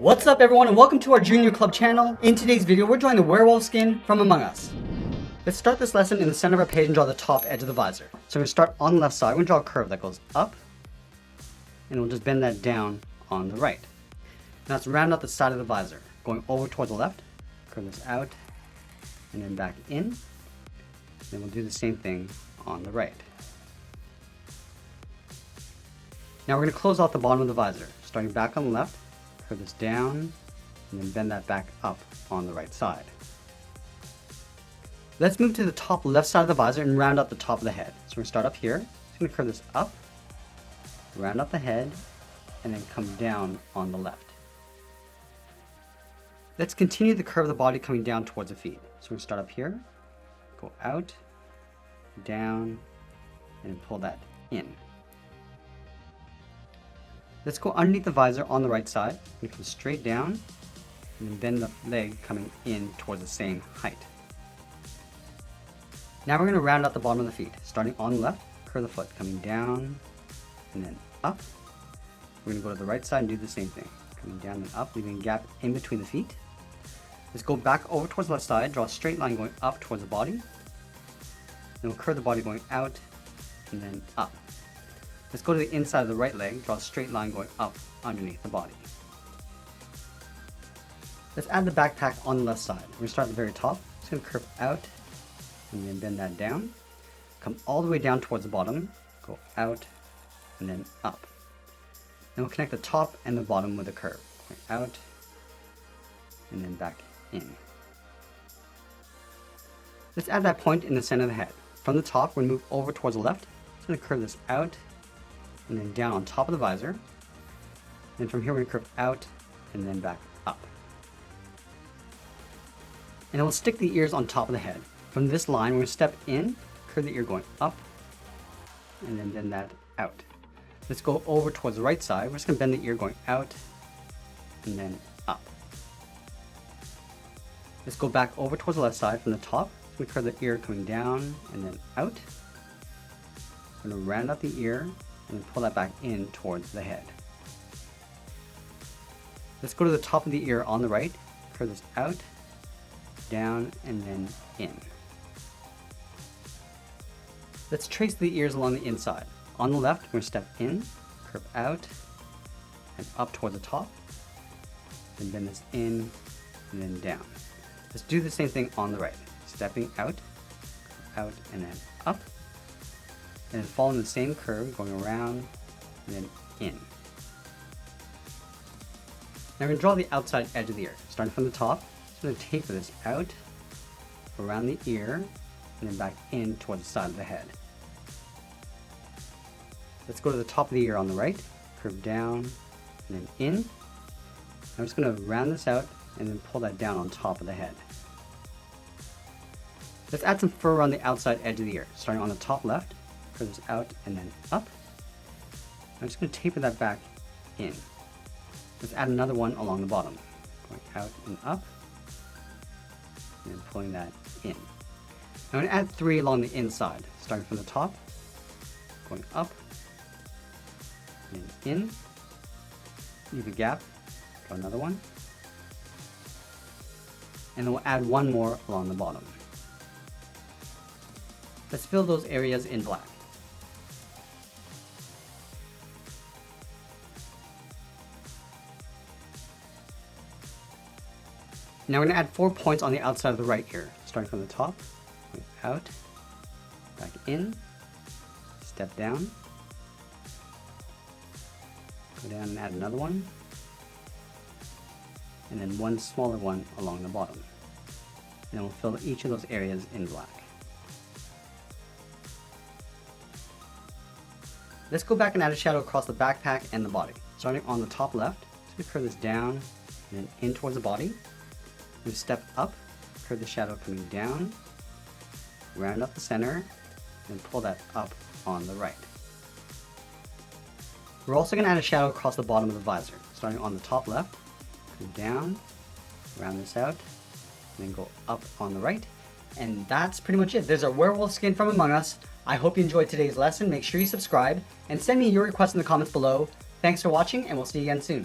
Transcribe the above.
What's up everyone and welcome to our Junior Club channel. In today's video we're drawing the werewolf skin from Among Us. Let's start this lesson in the center of our page and draw the top edge of the visor. So we're going to start on the left side. We're going to draw a curve that goes up and we'll just bend that down on the right. Now let's round out the side of the visor. Going over towards the left, curve this out and then back in. Then we'll do the same thing on the right. Now we're going to close off the bottom of the visor. Starting back on the left, curve this down and then bend that back up on the right side. Let's move to the top left side of the visor and round out the top of the head. So we're going to start up here. Just going to curve this up, round out the head, and then come down on the left. Let's continue the curve of the body coming down towards the feet. So we're going to start up here, go out, down, and pull that in. Let's go underneath the visor on the right side. We come straight down and then bend the leg coming in towards the same height. Now we're going to round out the bottom of the feet. Starting on the left, curve the foot coming down and then up. We're going to go to the right side and do the same thing. Coming down and up, leaving a gap in between the feet. Let's go back over towards the left side, draw a straight line going up towards the body. Then we'll curve the body going out and then up. Let's go to the inside of the right leg, draw a straight line going up underneath the body. Let's add the backpack on the left side. We're going to start at the very top. It's going to curve out and then bend that down. Come all the way down towards the bottom, go out and then up. Then we'll connect the top and the bottom with a curve. Going out and then back in. Let's add that point in the center of the head. From the top, we're going to move over towards the left. It's going to curve this out and then down on top of the visor. Then from here we're going to curve out and then back up. And then we'll stick the ears on top of the head. From this line we're going to step in, curve the ear going up, and then bend that out. Let's go over towards the right side. We're just going to bend the ear going out and then up. Let's go back over towards the left side from the top. We curve the ear coming down and then out. We're going to round out the ear and then pull that back in towards the head. Let's go to the top of the ear on the right, curve this out, down, and then in. Let's trace the ears along the inside. On the left, we're going to step in, curve out, and up towards the top, and bend this in, and then down. Let's do the same thing on the right. Stepping out, and then up, and then following the same curve, going around, and then in. Now we're going to draw the outside edge of the ear. Starting from the top, I'm going to taper this out, around the ear, and then back in towards the side of the head. Let's go to the top of the ear on the right, curve down, and then in. I'm just going to round this out, and then pull that down on top of the head. Let's add some fur around the outside edge of the ear. Starting on the top left, curve this out and then up. I'm just going to taper that back in. Let's add another one along the bottom. Going out and up, and then pulling that in. I'm going to add 3 along the inside. Starting from the top, going up, and in. Leave a gap, draw another one. And then we'll add 1 more along the bottom. Let's fill those areas in black. Now we're going to add 4 points on the outside of the right ear. Starting from the top, out, back in, step down, go down and add another one, and then 1 smaller one along the bottom. And then we'll fill each of those areas in black. Let's go back and add a shadow across the backpack and the body. Starting on the top left, so we curve this down and then in towards the body. We step up, curve the shadow coming down, round up the center, and pull that up on the right. We're also going to add a shadow across the bottom of the visor. Starting on the top left, come down, round this out, and then go up on the right. And that's pretty much it. There's our werewolf skin from Among Us. I hope you enjoyed today's lesson. Make sure you subscribe and send me your requests in the comments below. Thanks for watching, and we'll see you again soon.